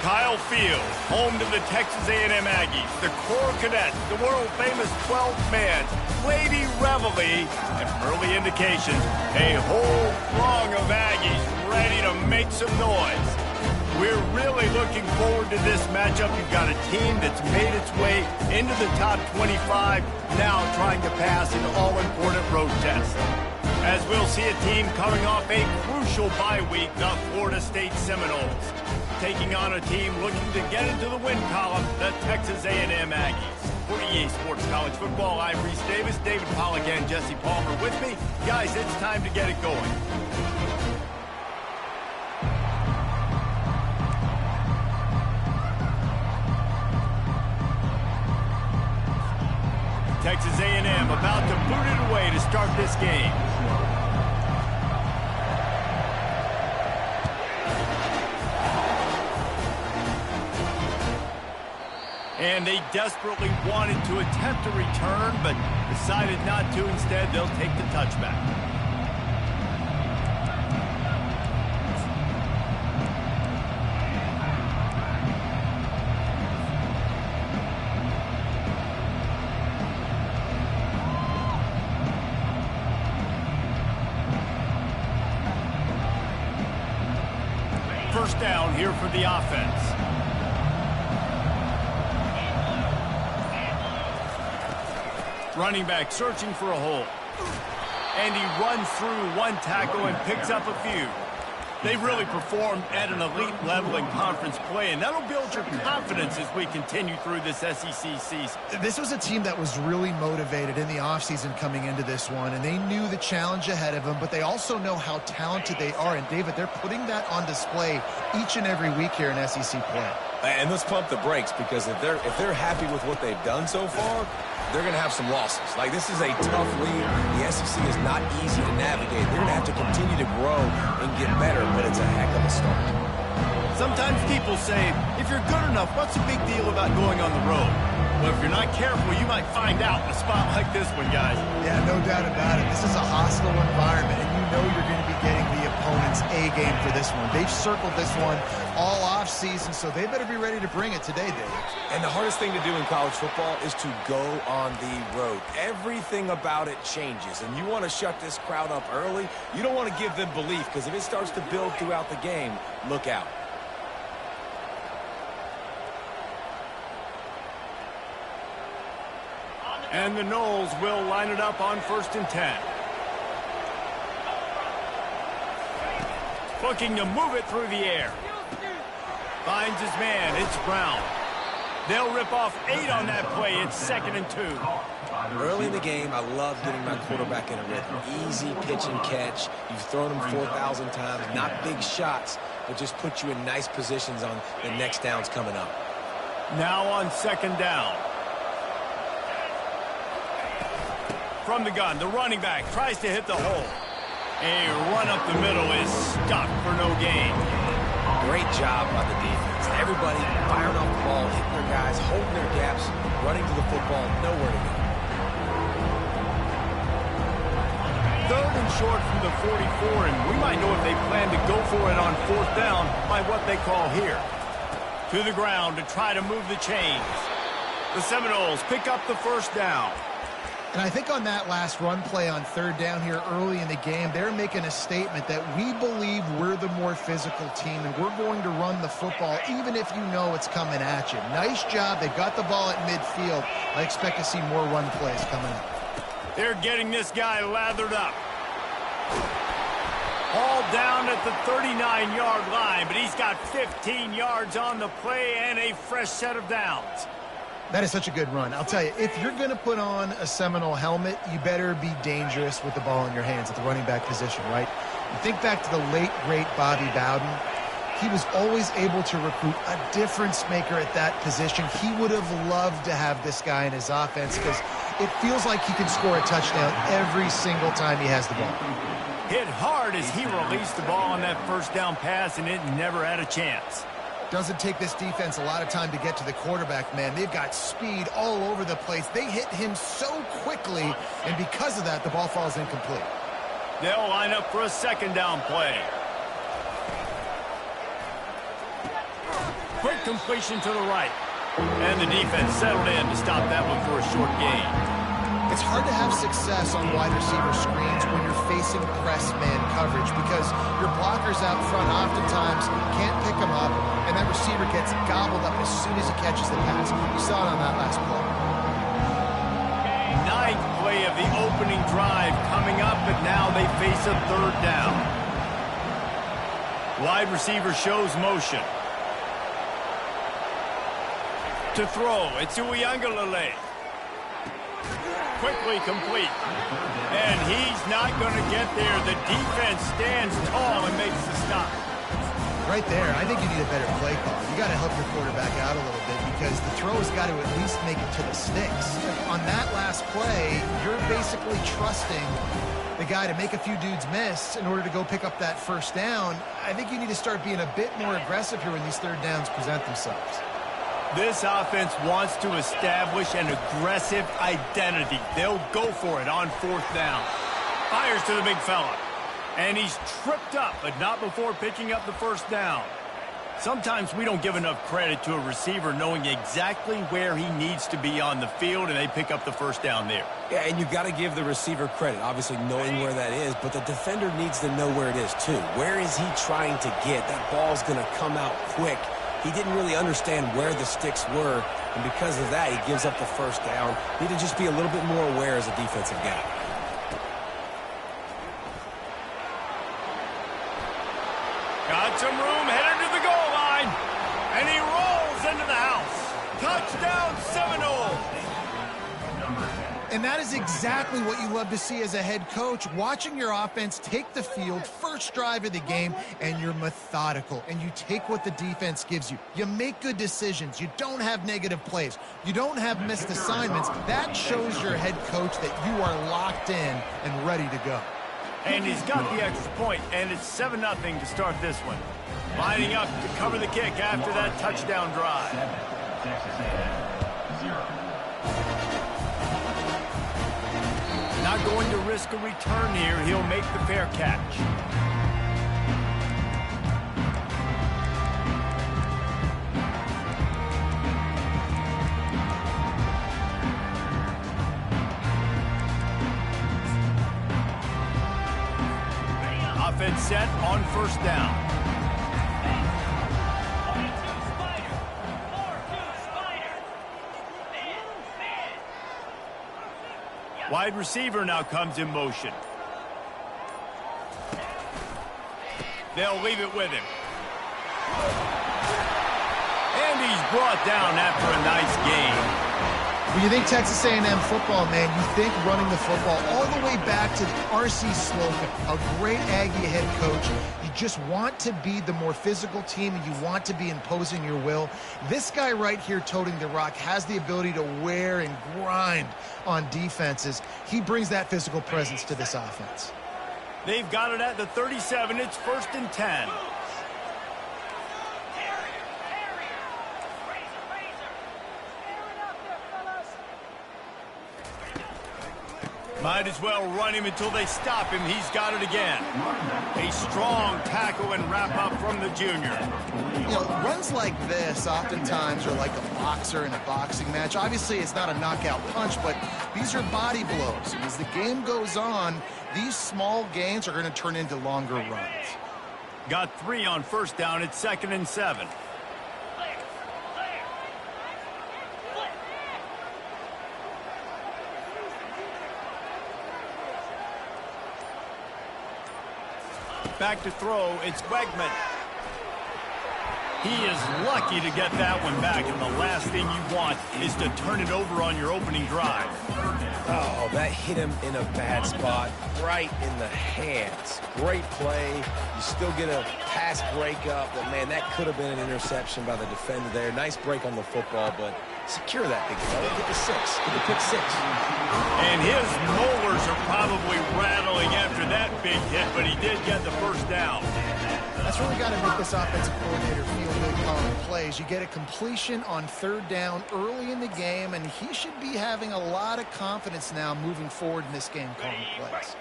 Kyle Field, home to the Texas A&M Aggies, the Core Cadets, the world-famous 12-man, Lady Reveille, and early indications, a whole throng of Aggies ready to make some noise. We're really looking forward to this matchup. You've got a team that's made its way into the top 25, now trying to pass an all-important road test. As we'll see a team coming off a crucial bye week, the Florida State Seminoles, taking on a team looking to get into the win column, the Texas A&M Aggies. For EA Sports College Football, I'm Reese Davis, David Pollack, and Jesse Palmer with me. Guys, it's time to get it going. Texas A&M about to boot it away to start this game. And they desperately wanted to attempt a return, but decided not to. Instead, they'll take the touchback. First down here for the offense. Running back searching for a hole. And he runs through one tackle and picks up a few. They've really performed at an elite level in conference play, and that'll build your confidence as we continue through this SEC season. This was a team that was really motivated in the offseason coming into this one, and they knew the challenge ahead of them, but they also know how talented they are. And, David, they're putting that on display each and every week here in SEC play. And let's pump the brakes, because if they're happy with what they've done so far, they're going to have some losses. Like, this is a tough league. The SEC is not easy to navigate. They're going to have to continue to grow and get better, but it's a heck of a start. Sometimes people say, if you're good enough, what's the big deal about going on the road? Well, if you're not careful, you might find out in a spot like this one, guys. Yeah, no doubt about it. This is a hostile environment, and you know you're going to be getting the opponent's A game for this one. They've circled this one all offseason, so they better be ready to bring it today, Dave. And the hardest thing to do in college football is to go on the road. Everything about it changes, and you want to shut this crowd up early. You don't want to give them belief, because if it starts to build throughout the game, look out. And the Noles will line it up on 1st and 10. Looking to move it through the air. Finds his man. It's Brown. They'll rip off 8 on that play. It's 2nd and 2. Early in the game, I love getting my quarterback in a rhythm. Easy pitch and catch. You've thrown them 4,000 times. Not big shots, but just put you in nice positions on the next downs coming up. Now on 2nd down. From the gun, the running back tries to hit the hole. A run up the middle is stuck for no gain. Great job by the defense. Everybody firing off the ball, hitting their guys, holding their gaps, running to the football, nowhere to go. 3rd and short from the 44, and we might know if they plan to go for it on 4th down by what they call here. To the ground to try to move the chains. The Seminoles pick up the 1st down. And I think on that last run play on 3rd down here early in the game, they're making a statement that we believe we're the more physical team, and we're going to run the football even if you know it's coming at you. Nice job. They got the ball at midfield. I expect to see more run plays coming up. They're getting this guy lathered up. All down at the 39-yard line, but he's got 15 yards on the play and a fresh set of downs. That is such a good run. I'll tell you, if you're going to put on a Seminole helmet, you better be dangerous with the ball in your hands at the running back position, right? You think back to the late, great Bobby Bowden. He was always able to recruit a difference maker at that position. He would have loved to have this guy in his offense because it feels like he can score a touchdown every single time he has the ball. Hit hard as he released the ball on that 1st down pass, and it never had a chance. Doesn't take this defense a lot of time to get to the quarterback, man. They've got speed all over the place. They hit him so quickly, and because of that, the ball falls incomplete. They'll line up for a 2nd down play. Quick completion to the right. And the defense settled in to stop that one for a short gain. It's hard to have success on wide receiver screens when you're facing press man coverage because your blockers out front oftentimes can't pick them up, and that receiver gets gobbled up as soon as he catches the pass. You saw it on that last play. Ninth play of the opening drive coming up, but now they face a third down. Wide receiver shows motion. To throw, it's Uiagalelei. Quickly complete. And he's not going to get there. The defense stands tall and makes the stop. Right there, I think you need a better play call. You got to help your quarterback out a little bit because the throw has got to at least make it to the sticks. On that last play, you're basically trusting the guy to make a few dudes miss in order to go pick up that first down. I think you need to start being a bit more aggressive here when these third downs present themselves. This offense wants to establish an aggressive identity. They'll go for it on fourth down. Fires to the big fella. And he's tripped up, but not before picking up the first down. Sometimes we don't give enough credit to a receiver knowing exactly where he needs to be on the field, and they pick up the first down there. Yeah, and you've got to give the receiver credit, obviously knowing where that is, but the defender needs to know where it is too. Where is he trying to get? That ball's going to come out quick. He didn't really understand where the sticks were, and because of that, he gives up the first down. Need to just be a little bit more aware as a defensive guy. Got some room, headed to the goal line, and he rolls into the house. Touchdown Seminoles! And that is exactly what you love to see as a head coach, watching your offense take the field, first drive of the game, and you're methodical, and you take what the defense gives you. You make good decisions. You don't have negative plays. You don't have missed assignments. That shows your head coach that you are locked in and ready to go. And he's got the extra point, and it's 7-0 to start this one. Lining up to cover the kick after that touchdown drive. Not going to risk a return here. He'll make the fair catch. Offense set on first down. Wide receiver now comes in motion. They'll leave it with him. And he's brought down after a nice gain. When you think Texas A&M football, man, you think running the football all the way back to R.C. Slocum, a great Aggie head coach. You just want to be the more physical team, and you want to be imposing your will. This guy right here toting the rock has the ability to wear and grind on defenses. He brings that physical presence to this offense. They've got it at the 37. It's 1st and 10. Might as well run him until they stop him. He's got it again. A strong tackle and wrap up from the junior. You know, runs like this oftentimes are like a boxer in a boxing match. Obviously, it's not a knockout punch, but these are body blows. And as the game goes on, these small gains are going to turn into longer runs. Got 3 on first down. It's 2nd and 7. Back to throw, it's Wegman. He is lucky to get that one back, and the last thing you want is to turn it over on your opening drive. Oh, that hit him in a bad spot, right in the hands. Great play. You still get a pass breakup, but, man, that could have been an interception by the defender there. Nice break on the football, but secure that big fella. Get the 6. Get the pick 6. And his molars are probably rattling after that big hit, but he did get the first down. That's really got to make this offensive coordinator feel good calling plays. You get a completion on third down early in the game, and he should be having a lot of confidence now moving forward in this game calling plays.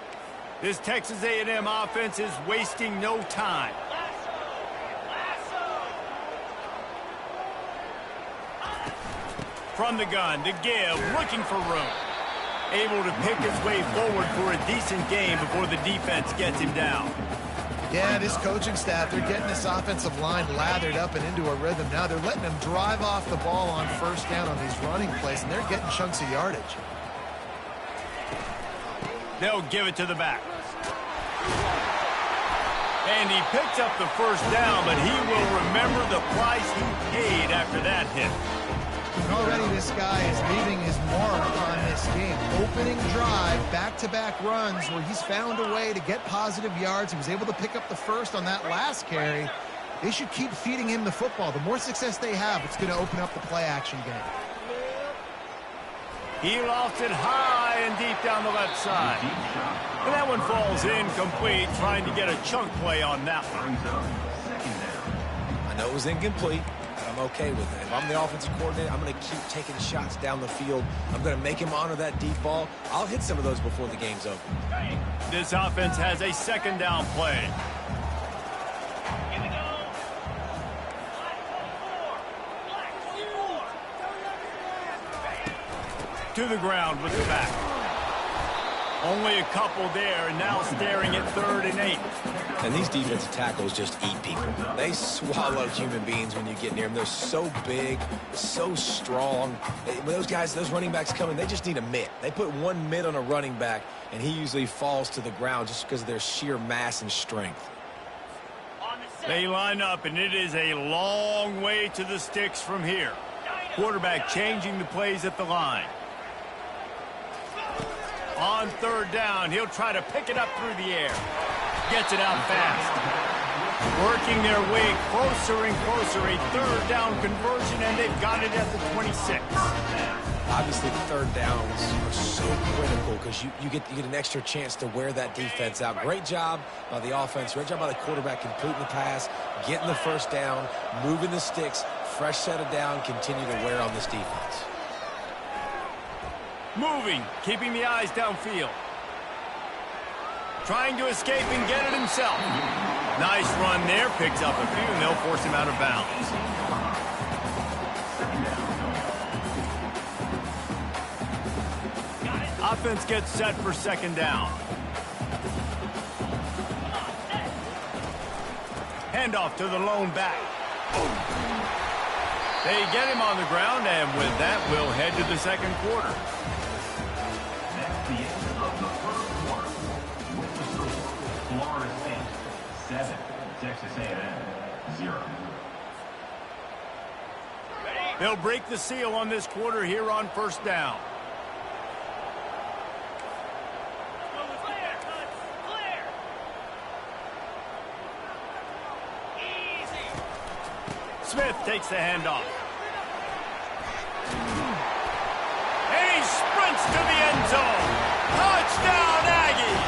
This Texas A&M offense is wasting no time. from the gun to give, looking for room. Able to pick his way forward for a decent game before the defense gets him down. Yeah, this coaching staff, they're getting this offensive line lathered up and into a rhythm now. They're letting them drive off the ball on first down on these running plays, and they're getting chunks of yardage. They'll give it to the back. And he picks up the first down, but he will remember the price he paid after that hit. And already this guy is leaving his mark on this game. Opening drive, back-to-back runs where he's found a way to get positive yards. He was able to pick up the first on that last carry. They should keep feeding him the football. The more success they have, it's going to open up the play-action game. He lofts it high and deep down the left side. And that one falls incomplete, trying to get a chunk play on that one. I know it was incomplete. I'm okay with it. If I'm the offensive coordinator, I'm going to keep taking shots down the field. I'm going to make him honor that deep ball. I'll hit some of those before the game's over. This offense has a second down play. To the ground with the back. Only a couple there, and now staring at 3rd and 8. And these defensive tackles just eat people. They swallow human beings when you get near them. They're so big, so strong. When those guys, those running backs come in, they just need a mitt. They put one mitt on a running back, and he usually falls to the ground just because of their sheer mass and strength. They line up, and it is a long way to the sticks from here. Quarterback changing the plays at the line. On 3rd down, he'll try to pick it up through the air. Gets it out fast. Working their way closer and closer. A 3rd down conversion, and they've got it at the 26. Obviously, the 3rd downs are so critical because you get an extra chance to wear that defense out. Great job by the offense. Great job by the quarterback completing the pass, getting the first down, moving the sticks, fresh set of down, continue to wear on this defense. Moving, keeping the eyes downfield. Trying to escape and get it himself. Nice run there, picks up a few, and they'll force him out of bounds. Offense gets set for 2nd down. Handoff to the lone back. They get him on the ground, and with that, we'll head to the 2nd quarter. That's the end of the 1st quarter. With the score, Florida State 7, Texas A&M 0. They'll break the seal on this quarter here on 1st down. Smith takes the handoff. And he sprints to the end zone. Touchdown, Aggies!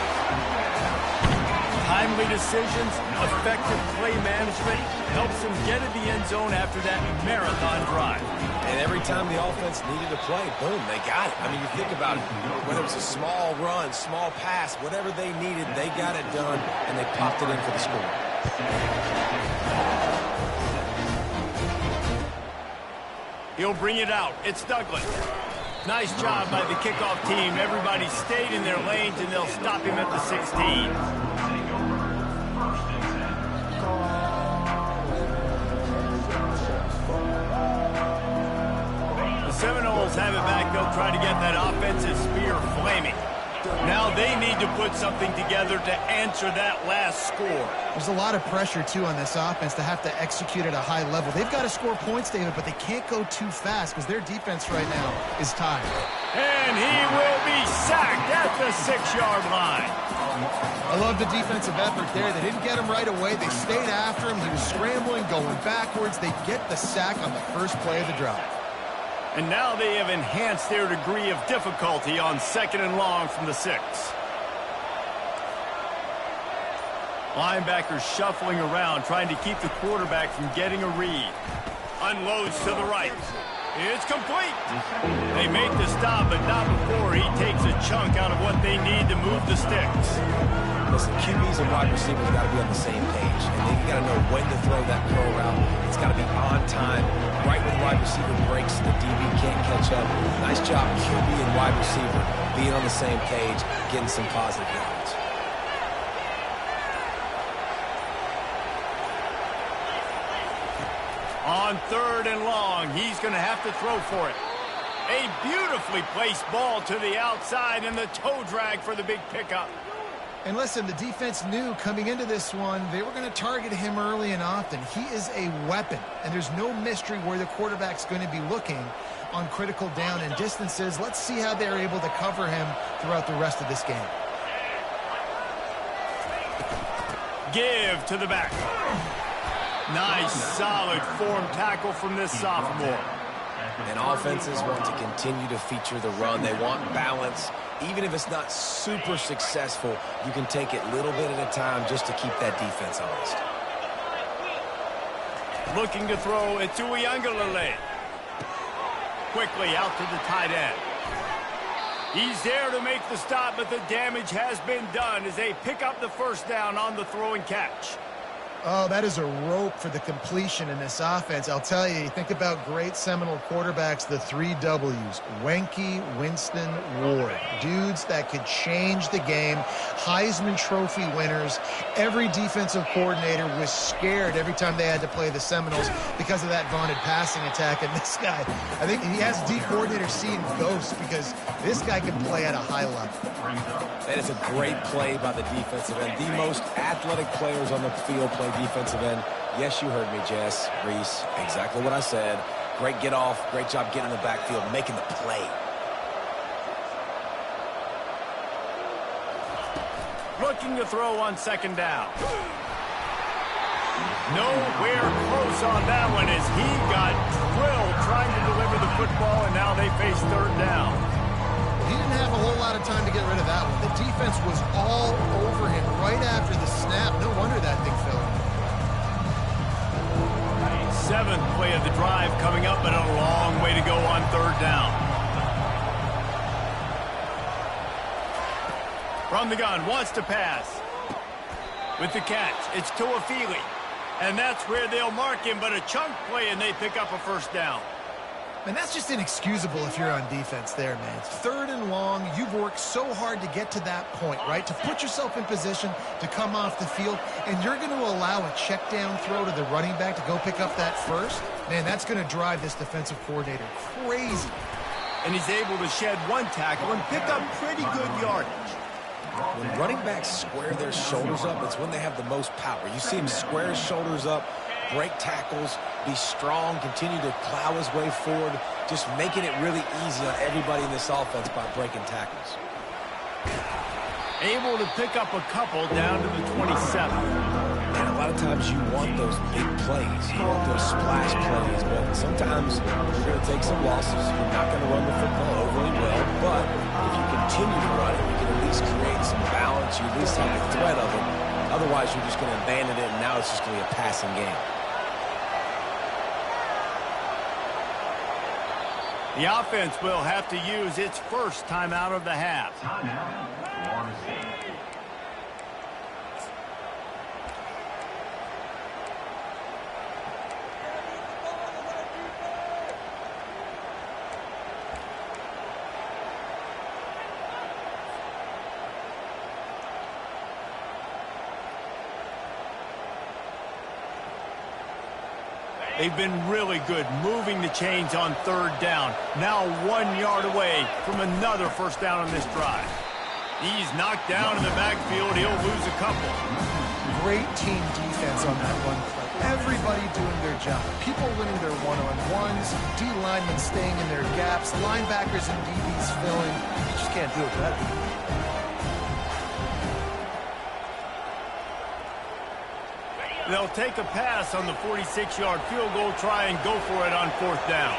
Timely decisions, effective play management helps him get to the end zone after that marathon drive. And every time the offense needed to play, boom, they got it. I mean, you think about it. Whether it was a small run, small pass, whatever they needed, they got it done, and they popped it in for the score. He'll bring it out. It's Douglas. Nice job by the kickoff team. Everybody stayed in their lanes, and they'll stop him at the 16. The Seminoles have it back. They'll try to get that offensive spear flaming. Now they need to put something together to answer that last score. There's a lot of pressure, too, on this offense to have to execute at a high level. They've got to score points, David, but they can't go too fast because their defense right now is tired. And he will be sacked at the 6-yard line. I love the defensive effort there. They didn't get him right away. They stayed after him. He was scrambling, going backwards. They get the sack on the first play of the drive. And now they have enhanced their degree of difficulty on 2nd and long from the 6. Linebackers shuffling around, trying to keep the quarterback from getting a read. Unloads to the right. It's complete. They make the stop, but not before he takes a chunk out of what they need to move the sticks. Listen, QBs and wide receivers got to be on the same page, and they got to know when to throw that curl route. It's got to be on time, right when the wide receiver breaks, the DB can't catch matchup. Nice job, QB and wide receiver, being on the same page, getting some positive yards. On 3rd and long, he's going to have to throw for it. A beautifully placed ball to the outside and the toe drag for the big pickup. And listen, the defense knew coming into this one, they were going to target him early and often. He is a weapon, and there's no mystery where the quarterback's going to be looking on critical down and distances. Let's see how they're able to cover him throughout the rest of this game. Give to the back. Nice, solid form tackle from this sophomore. And offenses want to continue to feature the run. They want balance. Even if it's not super successful, you can take it little bit at a time just to keep that defense honest. Looking to throw, it's Uiagalelei. Quickly out to the tight end. He's there to make the stop, but the damage has been done as they pick up the first down on the throw and catch. Oh, that is a rope for the completion in this offense. I'll tell you, think about great Seminole quarterbacks, the 3 W's. Wenke, Winston, Ward. Dudes that could change the game. Heisman Trophy winners. Every defensive coordinator was scared every time they had to play the Seminoles because of that vaunted passing attack. And this guy, I think he has D coordinators seeing ghosts because this guy can play at a high level. That is a great play by the defensive end. The most athletic players on the field play defensive end. Yes, you heard me, Jess, Reese. Exactly what I said. Great get off. Great job getting in the backfield, making the play. Looking to throw on 2nd down. Nowhere close on that one as he got drilled trying to deliver the football, and now they face 3rd down. He didn't have a whole lot of time to get rid of that one. The defense was all over him right after the snap. No wonder that thing fell in. 7th play of the drive coming up, but a long way to go on 3rd down. From the gun, wants to pass. With the catch, it's Tuafili. And that's where they'll mark him, but a chunk play, and they pick up a 1st down. And that's just inexcusable if you're on defense there, man. 3rd and long, you've worked so hard to get to that point, right? To put yourself in position to come off the field, and you're going to allow a check down throw to the running back to go pick up that first? Man, that's going to drive this defensive coordinator crazy. And he's able to shed 1 tackle and pick up pretty good yardage. When running backs square their shoulders up, it's when they have the most power. You see him square his shoulders up, break tackles, be strong, continue to plow his way forward, just making it really easy on everybody in this offense by breaking tackles. Able to pick up a couple down to the 27. And a lot of times you want those big plays. You want those splash plays, but sometimes you're going to take some losses. You're not going to run the football overly well, but if you continue to run it, you can at least create some balance. You at least have the threat of it. Otherwise, you're just going to abandon it, and now it's just going to be a passing game. The offense will have to use its first timeout of the half. Timeout, Florida State. They've been really good moving the chains on 3rd down. Now 1 yard away from another 1st down on this drive. He's knocked down in the backfield. He'll lose a couple. Great team defense on that run play. Everybody doing their job. People winning their one-on-ones, D linemen staying in their gaps, linebackers and DBs filling. You just can't do it better. They'll take a pass on the 46-yard field goal, try and go for it on 4th down.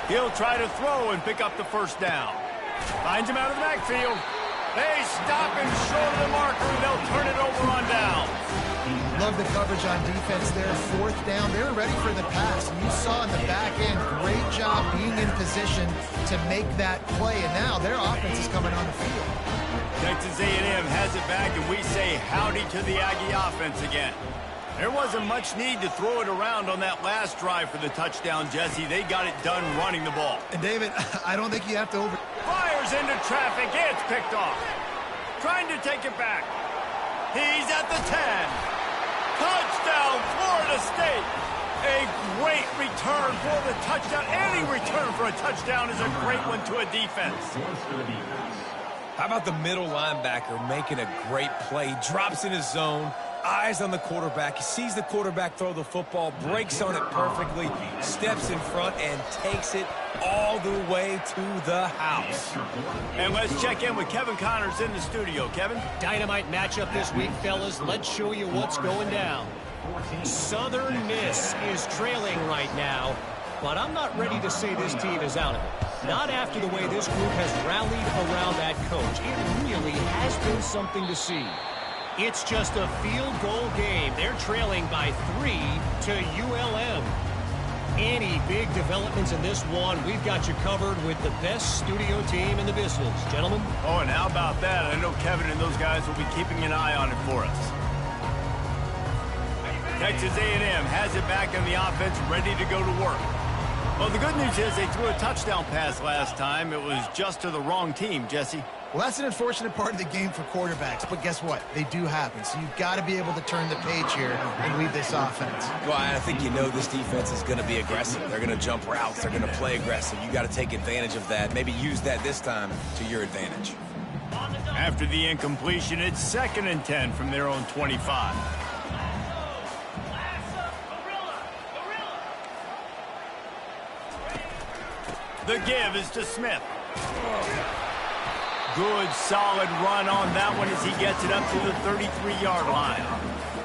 He'll try to throw and pick up the 1st down. Finds him out of the backfield. They stop him short of the marker. They'll turn it over on down. Love the coverage on defense there. 4th down. They're ready for the pass. And you saw in the back end, great job being in position to make that play. And now their offense is coming on the field. Texas A&M has it back, and we say howdy to the Aggie offense again. There wasn't much need to throw it around on that last drive for the touchdown, Jesse. They got it done running the ball. And David, I don't think you have to Fires into traffic. It's picked off. Trying to take it back. He's at the 10. Touchdown, Florida State. A great return for the touchdown. Any return for a touchdown is a great one to a defense. How about the middle linebacker making a great play? Drops in his zone, eyes on the quarterback. He sees the quarterback throw the football, breaks on it perfectly, steps in front, and takes it all the way to the house. And let's check in with Kevin Connors in the studio. Kevin? Dynamite matchup this week, fellas. Let's show you what's going down. Southern Miss is trailing right now, but I'm not ready to say this team is out of it. Not after the way this group has rallied around that coach. It really has been something to see. It's just a field goal game. They're trailing by 3 to ULM. Any big developments in this one, we've got you covered with the best studio team in the business. Gentlemen? Oh, and how about that? I know Kevin and those guys will be keeping an eye on it for us. Texas A&M has it back on the offense, ready to go to work. Well, the good news is they threw a touchdown pass last time. It was just to the wrong team, Jesse. Well, that's an unfortunate part of the game for quarterbacks, but guess what? They do happen, so you've got to be able to turn the page here and lead this offense. Well, I think you know this defense is going to be aggressive. They're going to jump routes. They're going to play aggressive. You got to take advantage of that. Maybe use that this time to your advantage. After the incompletion, it's 2nd and 10 from their own 25. The give is to Smith. Good, solid run on that one as he gets it up to the 33-yard line.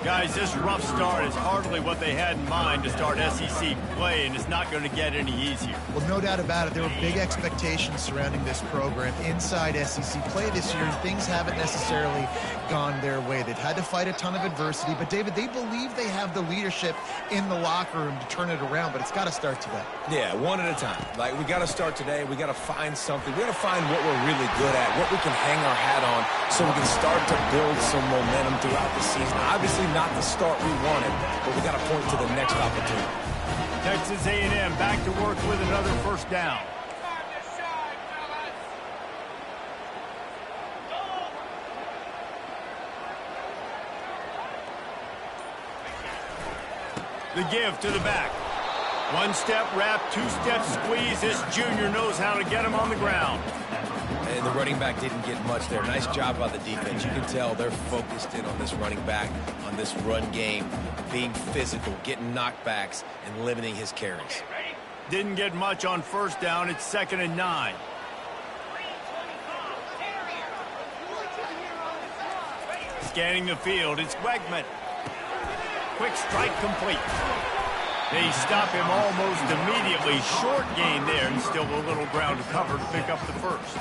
Guys, this rough start is hardly what they had in mind to start SEC play, and it's not going to get any easier. Well, no doubt about it. There were big expectations surrounding this program inside SEC play this year, and things haven't necessarily gone their way. They've had to fight a ton of adversity, but, David, they believe they have the leadership in the locker room to turn it around, but it's got to start today. Yeah, one at a time. Like, we got to start today. We got to find something. We got to find what we're really good at, what we can hang our hat on, so we can start to build some momentum throughout the season. Obviously, not the start we wanted, but we got to point to the next opportunity. Texas A&M back to work with another first down. The give to the back. One-step wrap, two-step squeeze. This junior knows how to get him on the ground. And the running back didn't get much there. Nice job by the defense. You can tell they're focused in on this running back, on this run game, being physical, getting knockbacks, and limiting his carries. Didn't get much on first down. It's 2nd and 9. Scanning the field, it's Wegman. Quick strike complete. They stop him almost immediately. Short gain there, and still a little ground to cover to pick up the first.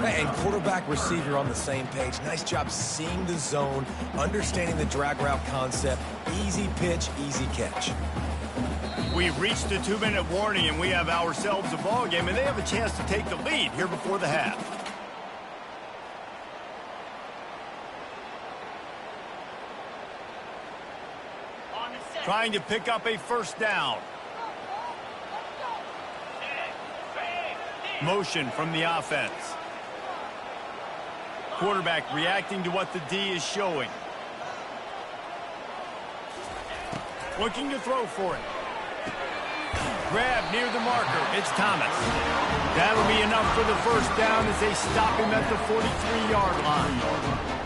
And quarterback receiver on the same page. Nice job seeing the zone, understanding the drag route concept. Easy pitch, easy catch. We've reached the 2-minute warning, and we have ourselves a ball game, and they have a chance to take the lead here before the half. Trying to pick up a first down. Motion from the offense. Quarterback reacting to what the D is showing. Looking to throw for it. Grab near the marker. It's Thomas. That'll be enough for the first down as they stop him at the 43-yard line.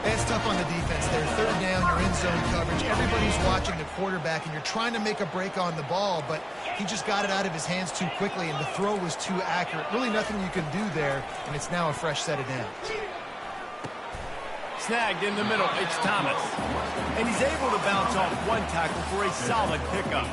It's tough on the defense there. 3rd down, you're in zone coverage. Everybody's watching the quarterback, and you're trying to make a break on the ball, but he just got it out of his hands too quickly, and the throw was too accurate. Really nothing you can do there, and it's now a fresh set of downs. Snagged in the middle. It's Thomas. And he's able to bounce off one tackle for a solid pickup.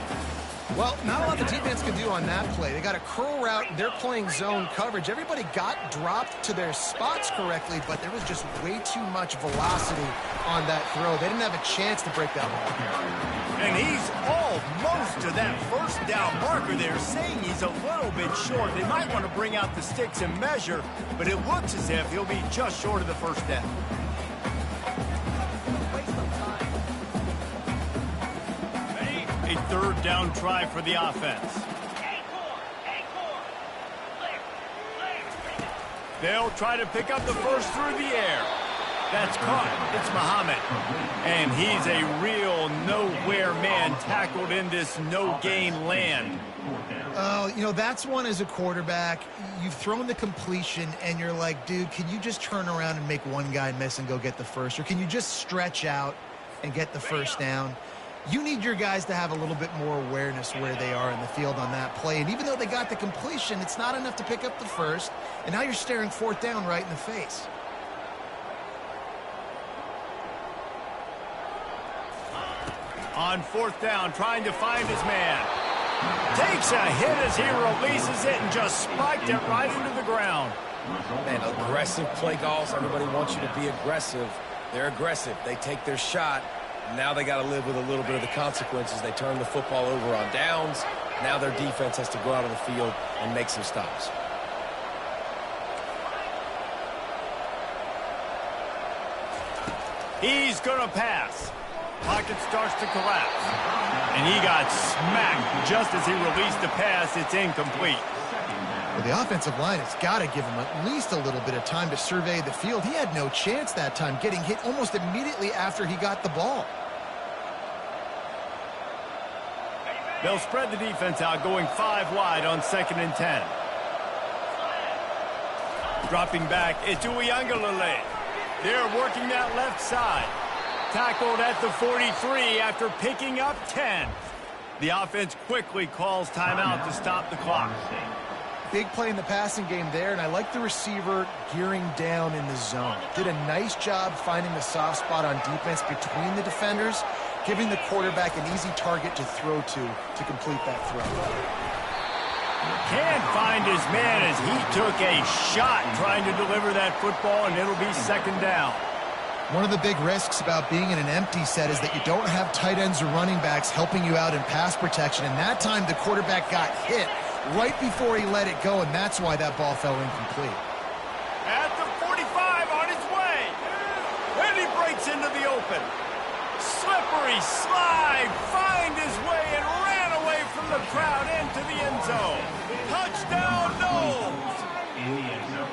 Well, not a lot the defense can do on that play. They got a curl route. They're playing zone coverage. Everybody got dropped to their spots correctly, but there was just way too much velocity on that throw. They didn't have a chance to break that ball. And he's almost to that first down marker there, saying he's a little bit short. They might want to bring out the sticks and measure, but it looks as if he'll be just short of the first down. A third down try for the offense. They'll try to pick up the first through the air. That's caught. It's Muhammad. And he's a real nowhere man tackled in this no-gain land. Oh, you know, that's one as a quarterback. You've thrown the completion, and you're like, dude, can you just turn around and make one guy miss and go get the first? Or can you just stretch out and get the first down? You need your guys to have a little bit more awareness where they are in the field on that play. And even though they got the completion, it's not enough to pick up the first. And now you're staring fourth down right in the face. On fourth down, trying to find his man. Takes a hit as he releases it and just spiked it right into the ground. Man, aggressive play calls. Everybody wants you to be aggressive. They're aggressive. They take their shot. Now they got to live with a little bit of the consequences. They turn the football over on downs. Now their defense has to go out on the field and make some stops. He's going to pass. Pocket starts to collapse. And he got smacked just as he released the pass. It's incomplete. Well, the offensive line has got to give him at least a little bit of time to survey the field. He had no chance that time, getting hit almost immediately after he got the ball. They'll spread the defense out, going 5 wide on 2nd and 10. Dropping back, it's Uiagalelei. They're working that left side. Tackled at the 43 after picking up 10. The offense quickly calls timeout to stop the clock. Big play in the passing game there, and I like the receiver gearing down in the zone. Did a nice job finding the soft spot on defense between the defenders, giving the quarterback an easy target to throw to complete that throw. Can't find his man as he took a shot trying to deliver that football, and it'll be 2nd down. One of the big risks about being in an empty set is that you don't have tight ends or running backs helping you out in pass protection, and that time the quarterback got hit right before he let it go, and that's why that ball fell incomplete. At the 45 on his way. And he breaks into the open. Slippery slide, find his way and ran away from the crowd into the end zone. Touchdown, Knowles!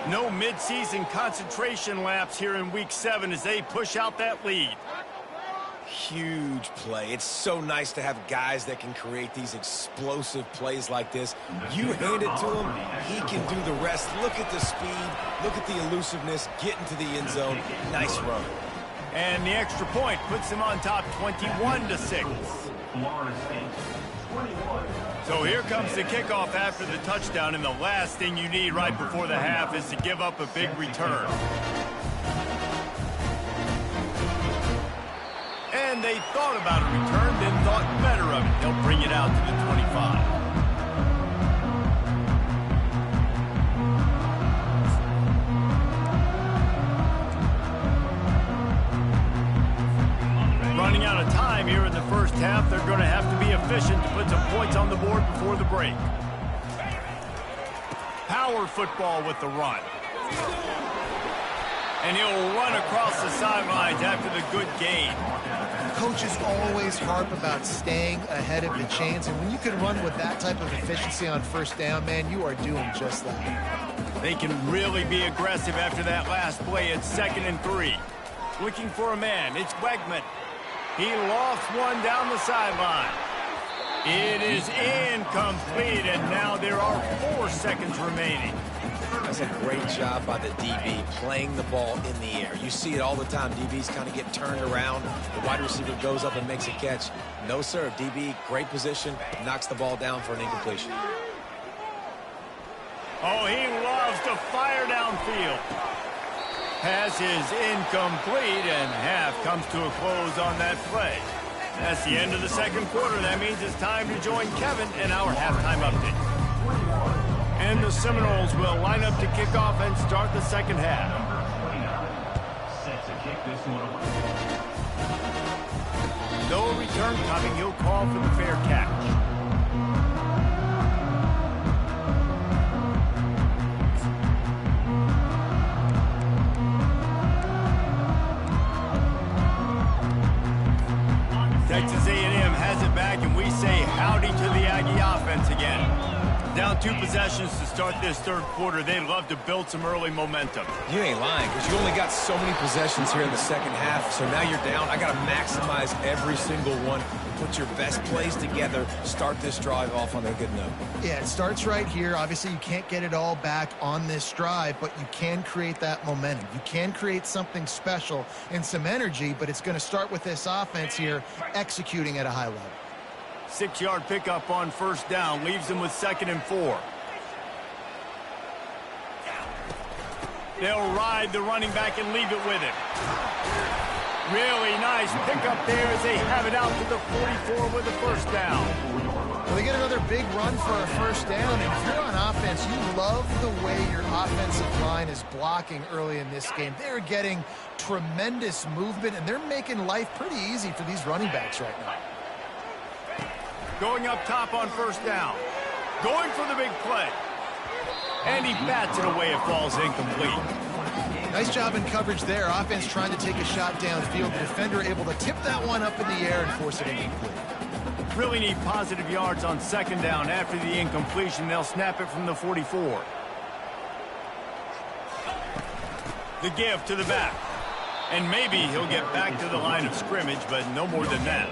No midseason concentration laps here in Week 7 as they push out that lead. Huge play. It's so nice to have guys that can create these explosive plays like this. You hand it to him, he can do the rest. Look at the speed, look at the elusiveness, get into the end zone. Nice run. And the extra point puts them on top 21-6. So here comes the kickoff after the touchdown, and the last thing you need right before the half is to give up a big return. And they thought about a return, then thought better of it. They'll bring it out to the 25. Running out of time here in the first half. They're going to have to be efficient to put some points on the board before the break. Power football with the run. And he'll run across the sidelines after the good gain. Coaches always harp about staying ahead of the chains, and when you can run with that type of efficiency on first down, man, you are doing just that. They can really be aggressive after that last play. It's 2nd and 3. Looking for a man. It's Wegman. He lofts one down the sideline. It is incomplete, and now there are 4 seconds remaining. That's a great job by the DB playing the ball in the air. You see it all the time. DBs kind of get turned around. The wide receiver goes up and makes a catch. No, sir. DB, great position, knocks the ball down for an incompletion. Oh, he loves to fire downfield. Pass is incomplete, and half comes to a close on that play. That's the end of the second quarter. That means it's time to join Kevin in our halftime update. And the Seminoles will line up to kick off and start the second half. Set to kick this one away. No return coming. He'll call for the fair catch. Texas A&M has it back, and we say Down 2 possessions to start this third quarter. They'd love to build some early momentum. You ain't lying, because you only got so many possessions here in the second half, so now you're down. I got to maximize every single one. Put your best plays together. Start this drive off on a good note. Yeah, it starts right here. Obviously, you can't get it all back on this drive, but you can create that momentum. You can create something special and some energy, but it's going to start with this offense here executing at a high level. 6-yard pickup on first down leaves them with 2nd and 4. They'll ride the running back and leave it with him. Really nice pickup there as they have it out to the 44 with a first down. Well, they get another big run for a first down, and if you're on offense, you love the way your offensive line is blocking early in this game. They're getting tremendous movement, and they're making life pretty easy for these running backs right now. Going up top on first down. Going for the big play. And he bats it away. It falls incomplete. Nice job in coverage there. Offense trying to take a shot downfield. The defender able to tip that one up in the air and force it incomplete. Really need positive yards on 2nd down. After the incompletion, they'll snap it from the 44. The give to the back. And maybe he'll get back to the line of scrimmage, but no more than that.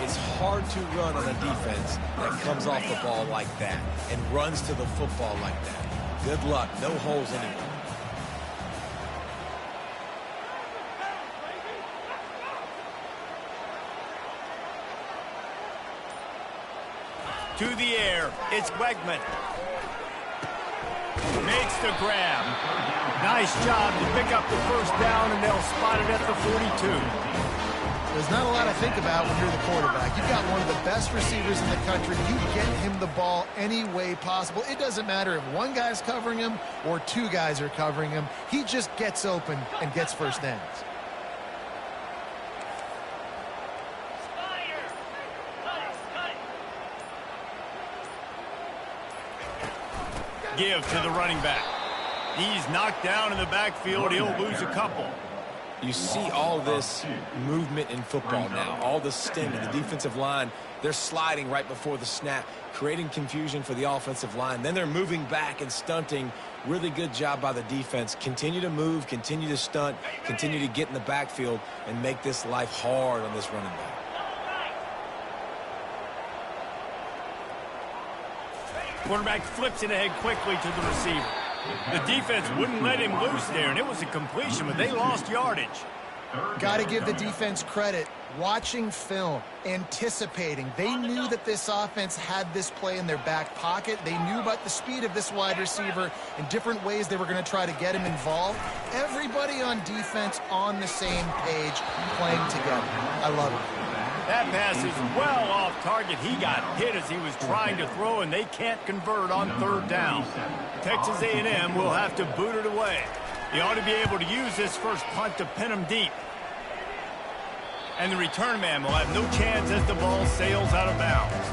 It's hard to run on a defense that comes off the ball like that and runs to the football like that. Good luck. No holes anywhere. To the air, it's Wegman. Makes the grab. Nice job to pick up the first down, and they'll spot it at the 42. There's not a lot to think about when you're the quarterback. You've got one of the best receivers in the country. You get him the ball any way possible. It doesn't matter if one guy's covering him or 2 guys are covering him. He just gets open and gets first downs. Give to the running back. He's knocked down in the backfield. He'll lose a couple. You see all this movement in football now, all the stemming, the defensive line, they're sliding right before the snap, creating confusion for the offensive line. Then they're moving back and stunting. Really good job by the defense. Continue to move, continue to stunt, continue to get in the backfield and make this life hard on this running back. Quarterback flips it ahead quickly to the receiver. The defense wouldn't let him loose there, and it was a completion, but they lost yardage. Got to give the defense credit. Watching film, anticipating. They knew that this offense had this play in their back pocket. They knew about the speed of this wide receiver and different ways they were going to try to get him involved. Everybody on defense on the same page, playing together. I love it. That pass is well off target. He got hit as he was trying to throw, and they can't convert on 3rd down. Texas A&M will have to boot it away. They ought to be able to use this first punt to pin them deep. And the return man will have no chance as the ball sails out of bounds.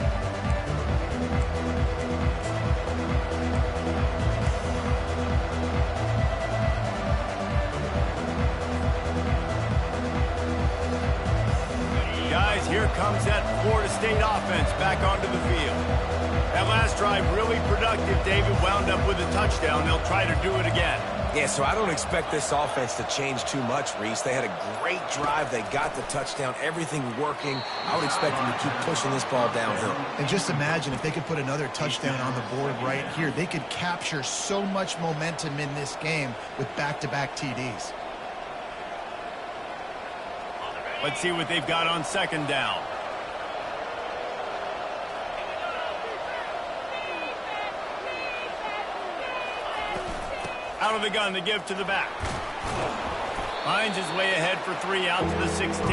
Guys, here comes that Florida State offense back onto the field. That last drive really productive. David wound up with a touchdown. They'll try to do it again. Yeah, so I don't expect this offense to change too much, Reese. They had a great drive. They got the touchdown. Everything working. I would expect them to keep pushing this ball downhill. And just imagine if they could put another touchdown on the board right here. They could capture so much momentum in this game with back-to-back TDs. Let's see what they've got on 2nd down. Out of the gun, the give to the back. Finds his way ahead for 3 out to the 16.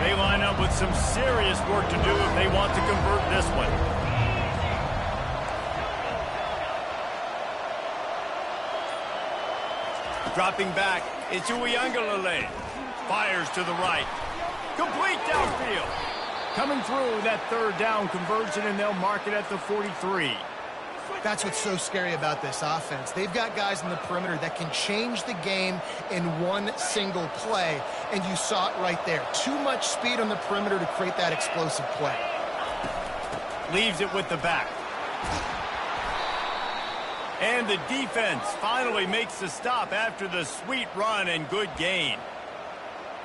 They line up with some serious work to do if they want to convert this one. Dropping back, it's Uiagalelei. Fires to the right. Complete downfield. Coming through that 3rd down conversion, and they'll mark it at the 43. That's what's so scary about this offense. They've got guys in the perimeter that can change the game in one single play, and you saw it right there. Too much speed on the perimeter to create that explosive play. Leaves it with the back. And the defense finally makes the stop after the sweet run and good gain.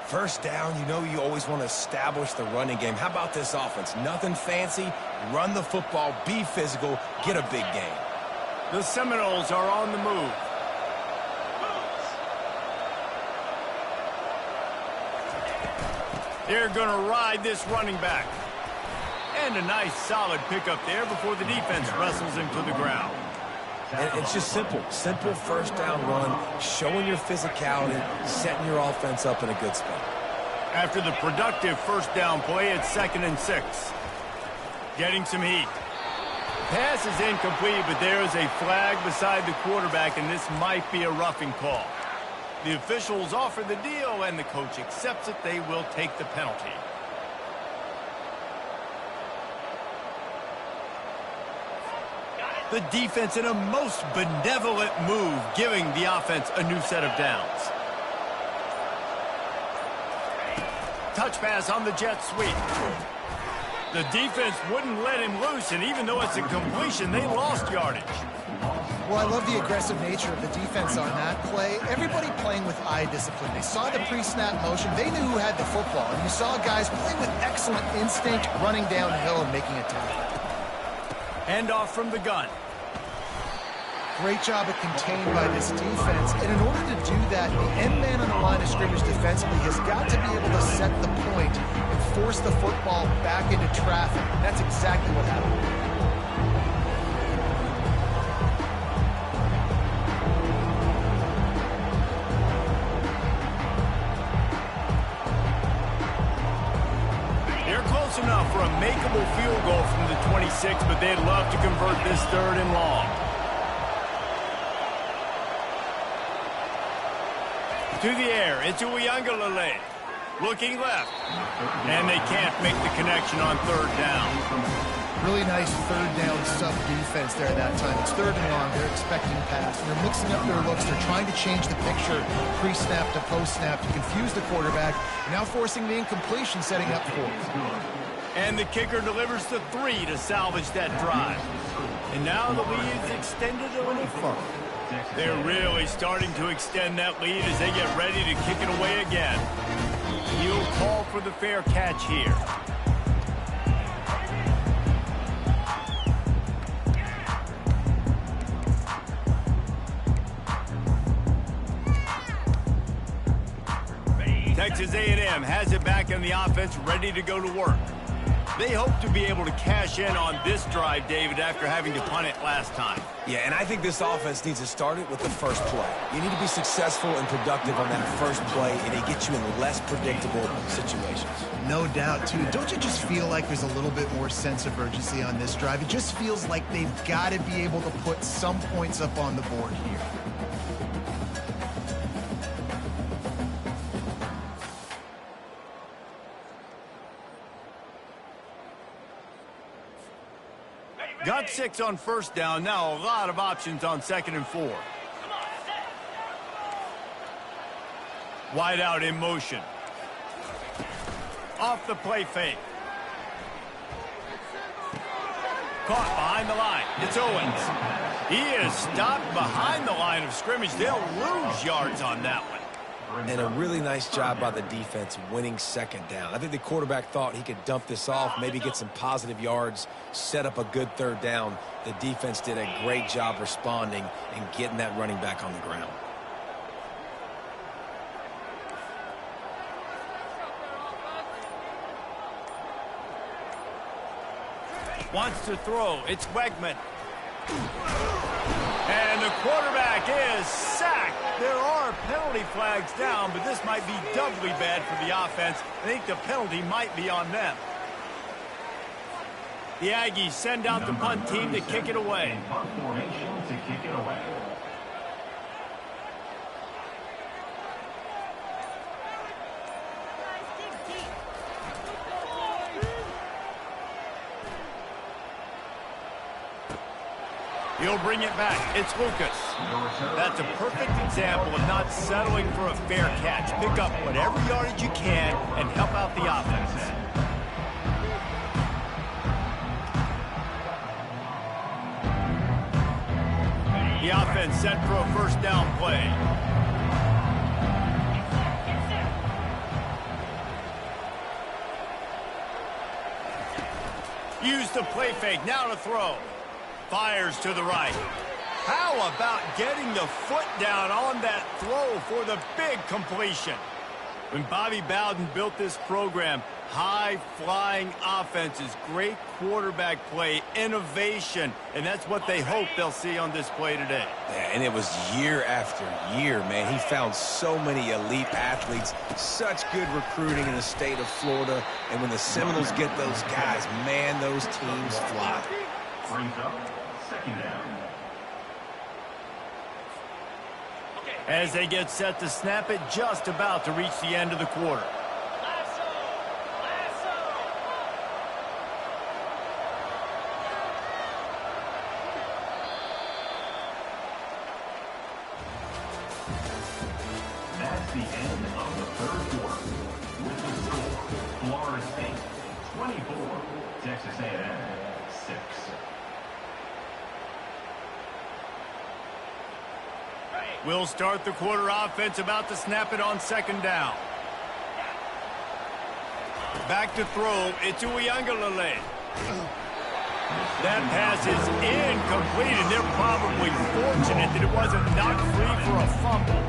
First down, you know you always want to establish the running game. How about this offense? Nothing fancy. Run the football, be physical, get a big gain. The Seminoles are on the move. They're going to ride this running back. And a nice solid pickup there before the defense wrestles him to the ground. And it's just simple. Simple first down run, showing your physicality, setting your offense up in a good spot. After the productive first down play, it's 2nd and 6. Getting some heat. Pass is incomplete, but there is a flag beside the quarterback, and this might be a roughing call. The officials offer the deal, and the coach accepts it. They will take the penalty. The defense in a most benevolent move, giving the offense a new set of downs. Touch pass on the jet sweep. The defense wouldn't let him loose, and even though it's a completion, they lost yardage. Well, I love the aggressive nature of the defense on that play. Everybody playing with eye discipline. They saw the pre-snap motion. They knew who had the football. And you saw guys playing with excellent instinct, running downhill and making a tackle. Handoff from the gun. Great job of contained by this defense. And in order to do that, the end man on the line of scrimmage defensively has got to be able to set the point and force the football back into traffic. That's exactly what happened. Enough for a makeable field goal from the 26, but they'd love to convert this 3rd and long. To the air, it's Uyangalele. Looking left. And they can't make the connection on 3rd down. Really nice 3rd down sub-defense there that time. It's 3rd and long. They're expecting pass. And they're mixing up their looks. They're trying to change the picture pre-snap to post-snap to confuse the quarterback. Now forcing the incompletion, setting up 4th. And the kicker delivers the 3 to salvage that drive. And now the lead is extended a little further. They're really starting to extend that lead as they get ready to kick it away again. He'll call for the fair catch here. Texas A&M has it back in the offense, ready to go to work. They hope to be able to cash in on this drive, David, after having to punt it last time. Yeah, and I think this offense needs to start it with the first play. You need to be successful and productive on that first play, and it gets you in less predictable situations. No doubt, too. Don't you just feel like there's a little bit more sense of urgency on this drive? It just feels like they've got to be able to put some points up on the board here. Got 6 on first down. Now a lot of options on 2nd and 4. Wide out in motion. Off the play fake. Caught behind the line. It's Owens. He is stopped behind the line of scrimmage. They'll lose yards on that one. And a really nice job by the defense winning 2nd down. I think the quarterback thought he could dump this off, maybe get some positive yards, set up a good 3rd down. The defense did a great job responding and getting that running back on the ground. Wants to throw. It's Wegman. And the quarterback is sacked. There are penalty flags down, but this might be doubly bad for the offense. I think the penalty might be on them. The Aggies send out the punt team to kick it away. Punt formation to kick it away. He'll bring it back. It's Lucas. That's a perfect example of not settling for a fair catch. Pick up whatever yardage you can and help out the offense. The offense set for a first down play. Use the play fake. Now to throw. Fires to the right. How about getting the foot down on that throw for the big completion? When Bobby Bowden built this program, high-flying offenses, great quarterback play, innovation, and that's what they hope they'll see on display today. Yeah, and it was year after year, man. He found so many elite athletes, such good recruiting in the state of Florida, and when the Seminoles get those guys, man, those teams fly. Brings up second down. As they get set to snap it, just about to reach the end of the quarter. That's the end of the third quarter. With the score, Florida State 24, Texas A&M 6. We'll start the quarter offense, about to snap it on second down. Back to throw. It's Uiagalelei. That pass is incomplete, and they're probably fortunate that it wasn't knocked free for a fumble.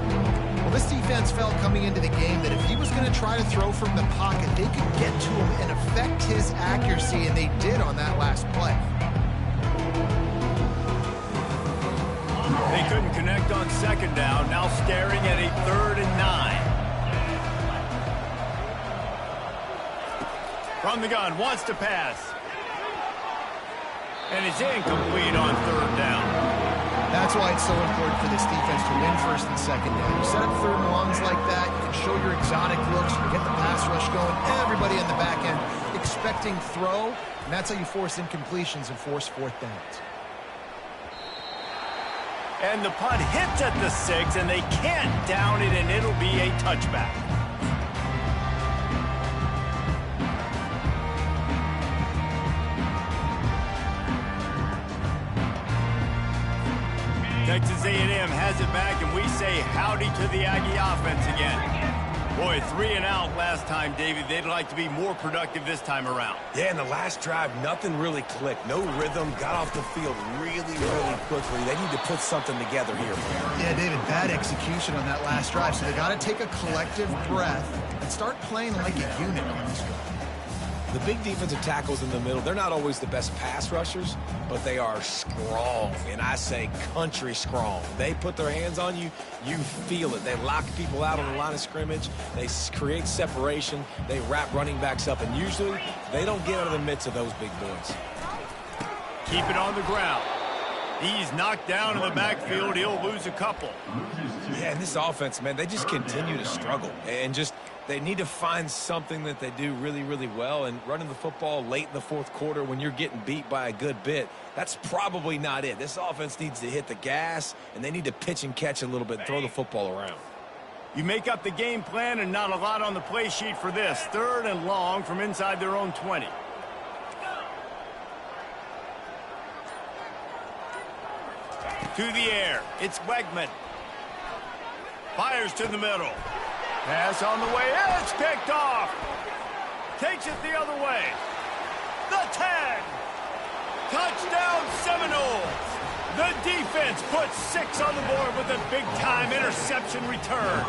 Well, this defense felt coming into the game that if he was going to try to throw from the pocket, they could get to him and affect his accuracy, and they did on that last play. They couldn't connect on second down, now staring at a 3rd and 9. From the gun, wants to pass. And it's incomplete on 3rd down. That's why it's so important for this defense to win first and second down. You set up 3rd and longs like that, you can show your exotic looks, you get the pass rush going, everybody in the back end expecting throw, and that's how you force incompletions and force 4th downs. And the punt hits at the 6, and they can't down it, and it'll be a touchback. Texas A&M has it back, and we say howdy to the Aggie offense again. Boy, 3 and out last time, David. They'd like to be more productive this time around. Yeah, in the last drive, nothing really clicked. No rhythm, got off the field really, really quickly. They need to put something together here. Yeah, David, bad execution on that last drive, so they got to take a collective breath and start playing like a unit on this drive. The big defensive tackles in the middle, they're not always the best pass rushers, but they are strong, and I say country strong. They put their hands on you, you feel it. They lock people out on the line of scrimmage. They create separation. They wrap running backs up, and usually they don't get out of the midst of those big boys. Keep it on the ground. He's knocked down in the backfield. He'll lose a couple. Yeah, and this offense, man, they just continue to struggle. And just, they need to find something that they do really, really well. And running the football late in the 4th quarter when you're getting beat by a good bit, that's probably not it. This offense needs to hit the gas, and they need to pitch and catch a little bit, throw the football around. You make up the game plan, and not a lot on the play sheet for this. 3rd and long from inside their own 20. To the air. It's Wegman. Fires to the middle. Pass on the way. It's picked off. Takes it the other way. The 10. Touchdown Seminoles. The defense puts 6 on the board with a big-time interception return.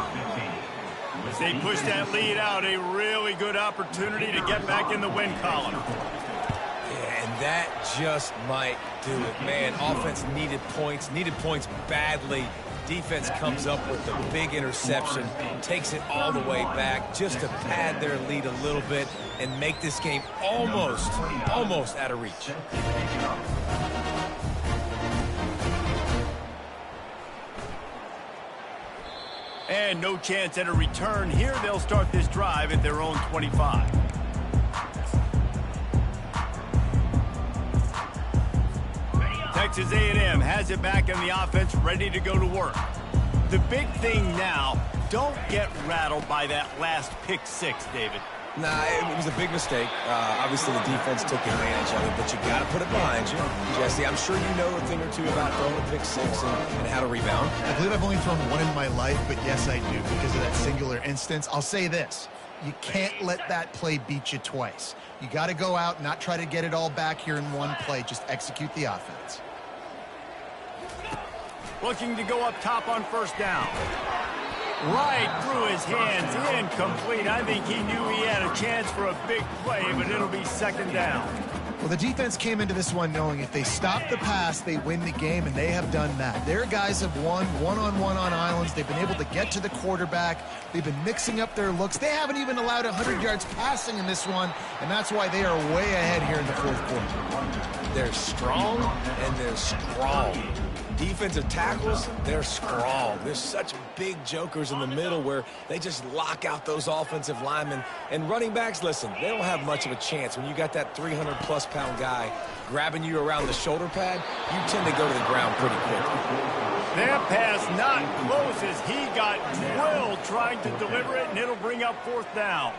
As they push that lead out, a really good opportunity to get back in the win column. Yeah, and that just might do it, man. Offense needed points badly. Defense comes up with the big interception, takes it all the way back just to pad their lead a little bit and make this game almost out of reach. And no chance at a return here. They'll start this drive at their own 25. Texas A&M has it back in the offense, ready to go to work. The big thing now, don't get rattled by that last pick six, David. Nah, it was a big mistake. Obviously, the defense took advantage of it, but you got to put it behind you. Jesse, I'm sure you know a thing or two about throwing a pick six and how to rebound. I believe I've only thrown one in my life, but yes, I do because of that singular instance. I'll say this. You can't let that play beat you twice. You got to go out and not try to get it all back here in one play. Just execute the offense. Looking to go up top on first down. Right through his hands, incomplete. I think he knew he had a chance for a big play, but it'll be second down. Well, the defense came into this one knowing if they stop the pass, they win the game, and they have done that. Their guys have won one-on-one on islands. They've been able to get to the quarterback. They've been mixing up their looks. They haven't even allowed 100 yards passing in this one, and that's why they are way ahead here in the fourth quarter. They're strong, and they're strong. Defensive tackles, they're strong. There's such big jokers in the middle where they just lock out those offensive linemen. And running backs, listen, they don't have much of a chance. When you got that 300-plus pound guy grabbing you around the shoulder pad, you tend to go to the ground pretty quickly. That pass not close as he got drilled trying to deliver it, and it'll bring up fourth down.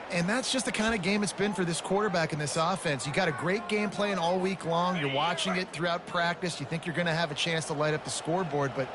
And that's just the kind of game it's been for this quarterback in this offense. You got a great game plan all week long. You're watching it throughout practice. You think you're going to have a chance to light up the scoreboard, but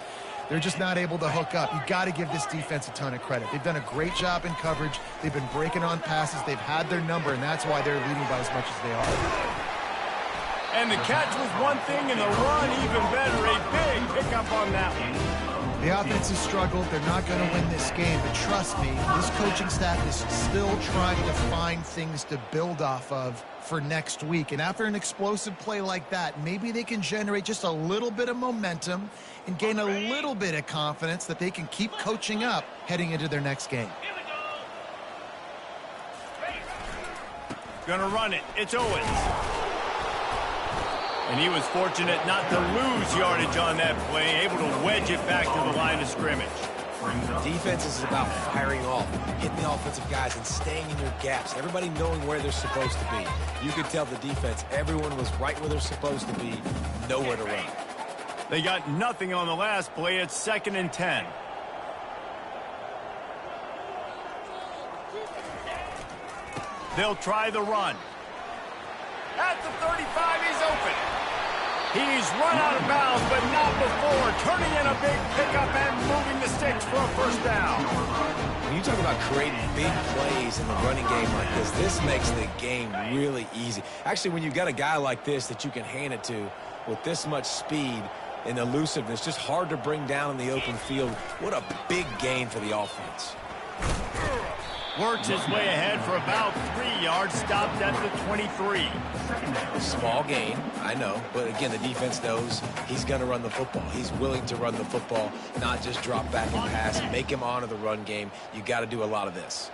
they're just not able to hook up. You got to give this defense a ton of credit. They've done a great job in coverage. They've been breaking on passes. They've had their number, and that's why they're leading by as much as they are. And the catch was one thing, and the run even better. A big pickup on that one. The offense has struggled. They're not going to win this game. But trust me, this coaching staff is still trying to find things to build off of for next week. And after an explosive play like that, maybe they can generate just a little bit of momentum and gain a little bit of confidence that they can keep coaching up heading into their next game. Gonna run it. It's Owens. And he was fortunate not to lose yardage on that play, able to wedge it back to the line of scrimmage. Defense is about firing off, hitting the offensive guys and staying in your gaps, everybody knowing where they're supposed to be. You could tell the defense, everyone was right where they're supposed to be, nowhere to run. They got nothing on the last play. It's 2nd and 10. They'll try the run. At the 35, he's open. He's run out of bounds, but not before. Turning in a big pickup and moving the sticks for a first down. When you talk about creating big plays in the running game like this makes the game really easy. Actually, when you've got a guy like this that you can hand it to with this much speed and elusiveness, just hard to bring down in the open field. What a big gain for the offense. Works his way ahead for about 3 yards, stopped at the 23. Small gain, I know, but again, the defense knows he's going to run the football. He's willing to run the football, not just drop back and pass, make him honor the run game. You got to do a lot of this.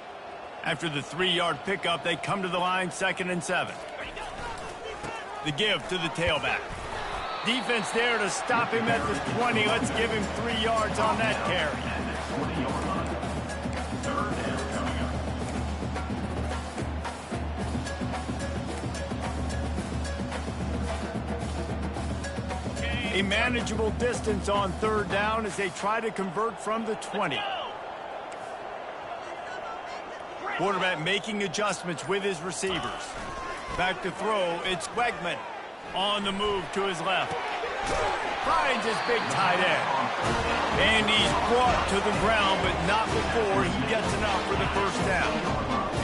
After the 3-yard pickup, they come to the line, 2nd and 7. The give to the tailback. Defense there to stop him at the 20. Let's give him 3 yards on that carry. A manageable distance on 3rd down as they try to convert from the 20. Quarterback making adjustments with his receivers. Back to throw, it's Wegman on the move to his left. Finds his big tight end. And he's brought to the ground, but not before he gets enough for the first down.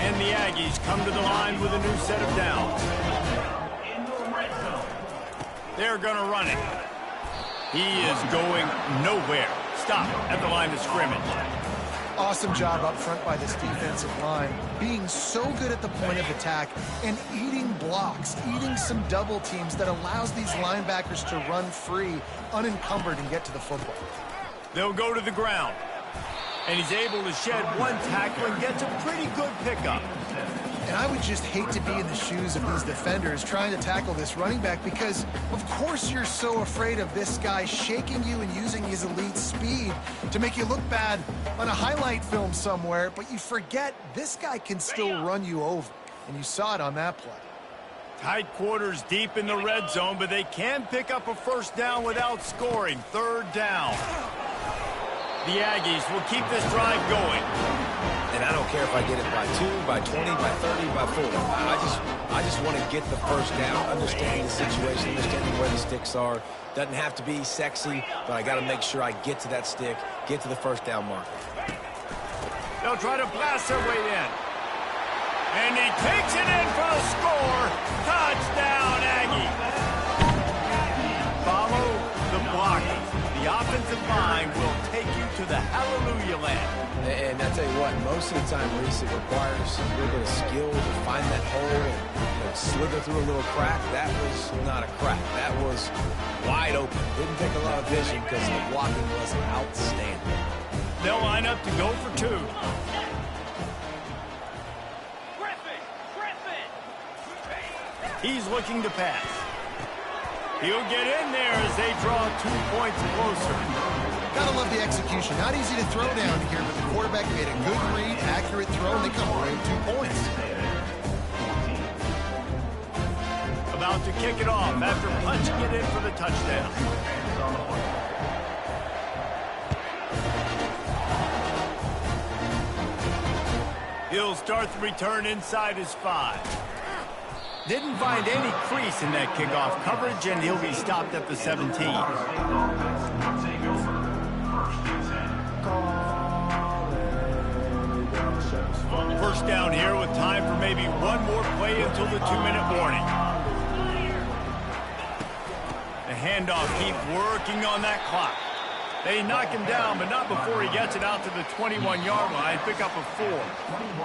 And the Aggies come to the line with a new set of downs. They're going to run it. He is going nowhere. Stop at the line of scrimmage. Awesome job up front by this defensive line, being so good at the point of attack and eating blocks, eating some double teams that allows these linebackers to run free, unencumbered, and get to the football. They'll go to the ground. And he's able to shed one tackle and gets a pretty good pickup. And I would just hate to be in the shoes of these defenders trying to tackle this running back because, of course, you're so afraid of this guy shaking you and using his elite speed to make you look bad on a highlight film somewhere, but you forget this guy can still run you over, and you saw it on that play. Tight quarters deep in the red zone, but they can pick up a first down without scoring. Third down. The Aggies will keep this drive going. And I don't care if I get it by 2, by 20, by 30, by 40. I just want to get the first down, understanding the situation, understanding where the sticks are. Doesn't have to be sexy, but I got to make sure I get to that stick, get to the first down marker. They'll try to blast their way in. And he takes it in for the score. Touchdown, Aggie. Follow the blocking. The offensive line will take you to the hallelujah land. And I tell you what, most of the time, Reese, it requires a little bit of skill to find that hole and slither through a little crack. That was not a crack. That was wide open. Didn't take a lot of vision because the blocking was outstanding. They'll line up to go for 2. He's looking to pass. He'll get in there as they draw 2 points closer. Gotta love the execution. Not easy to throw down here, but the quarterback made a good read, accurate throw, and they come away with 2 points. About to kick it off after punching it in for the touchdown. He'll start the return inside his 5. Didn't find any crease in that kickoff coverage, and he'll be stopped at the 17. First down here with time for maybe one more play until the 2-minute warning. The handoff keeps working on that clock. They knock him down, but not before he gets it out to the 21-yard line. Pick up a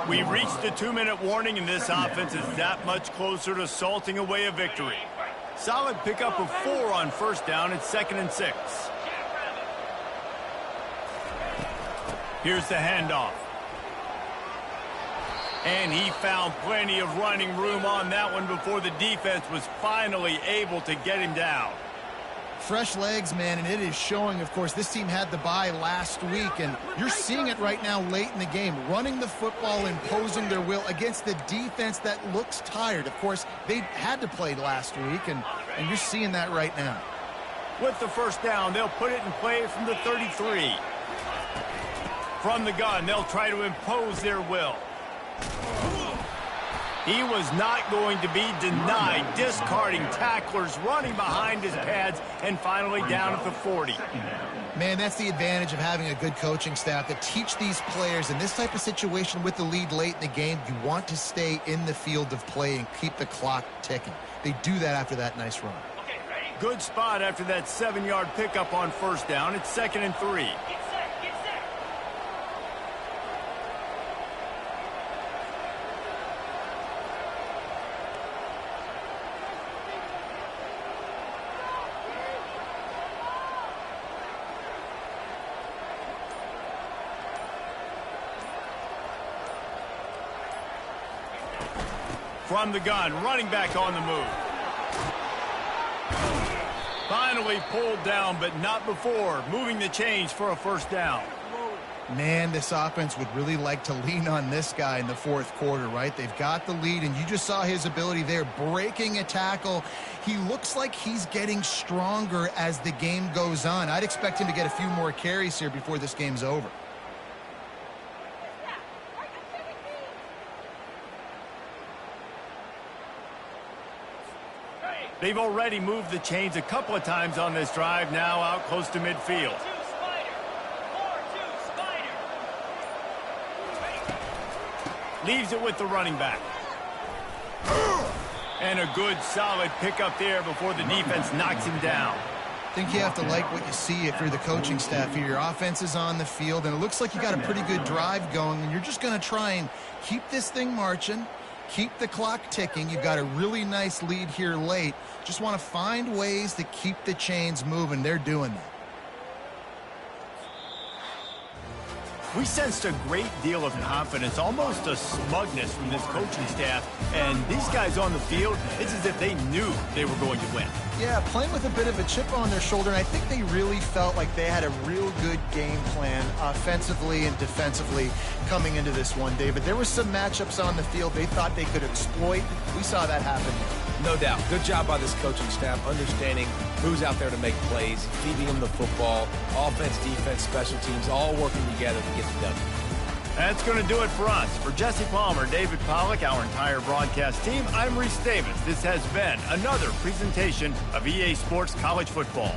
4. We reached the 2-minute warning, and this offense is that much closer to salting away a victory. Solid pickup of 4 on first down. It's 2nd and 6. Here's the handoff. And he found plenty of running room on that one before the defense was finally able to get him down. Fresh legs, man, and it is showing, of course. This team had the bye last week, and you're seeing it right now late in the game. Running the football, imposing their will against the defense that looks tired. Of course, they had to play last week, and you're seeing that right now. With the first down, they'll put it in play from the 33. From the gun, they'll try to impose their will. He was not going to be denied, discarding tacklers, running behind his pads, and finally down at the 40. Man, that's the advantage of having a good coaching staff to teach these players in this type of situation with the lead late in the game. You want to stay in the field of play and keep the clock ticking. They do that after that nice run. Good spot after that 7-yard pickup on first down. It's 2nd and 3. From the gun, running back on the move. Finally pulled down, but not before. Moving the chains for a first down. Man, this offense would really like to lean on this guy in the 4th quarter, right? They've got the lead, and you just saw his ability there, breaking a tackle. He looks like he's getting stronger as the game goes on. I'd expect him to get a few more carries here before this game's over. They've already moved the chains a couple of times on this drive, now out close to midfield. Leaves it with the running back. And a good, solid pickup there before the defense knocks him down. I think you have to like what you see if you're the coaching staff here. Your offense is on the field, and it looks like you got a pretty good drive going, and you're just going to try and keep this thing marching. Keep the clock ticking. You've got a really nice lead here late. Just want to find ways to keep the chains moving. They're doing that. We sensed a great deal of confidence, almost a smugness from this coaching staff. And these guys on the field, it's as if they knew they were going to win. Yeah, playing with a bit of a chip on their shoulder, and I think they really felt like they had a real good game plan offensively and defensively coming into this one, David. There were some matchups on the field they thought they could exploit. We saw that happen. No doubt. Good job by this coaching staff, understanding who's out there to make plays, feeding them the football, offense, defense, special teams, all working together to get the W. That's going to do it for us. For Jesse Palmer, David Pollack, our entire broadcast team, I'm Reese Davis. This has been another presentation of EA Sports College Football.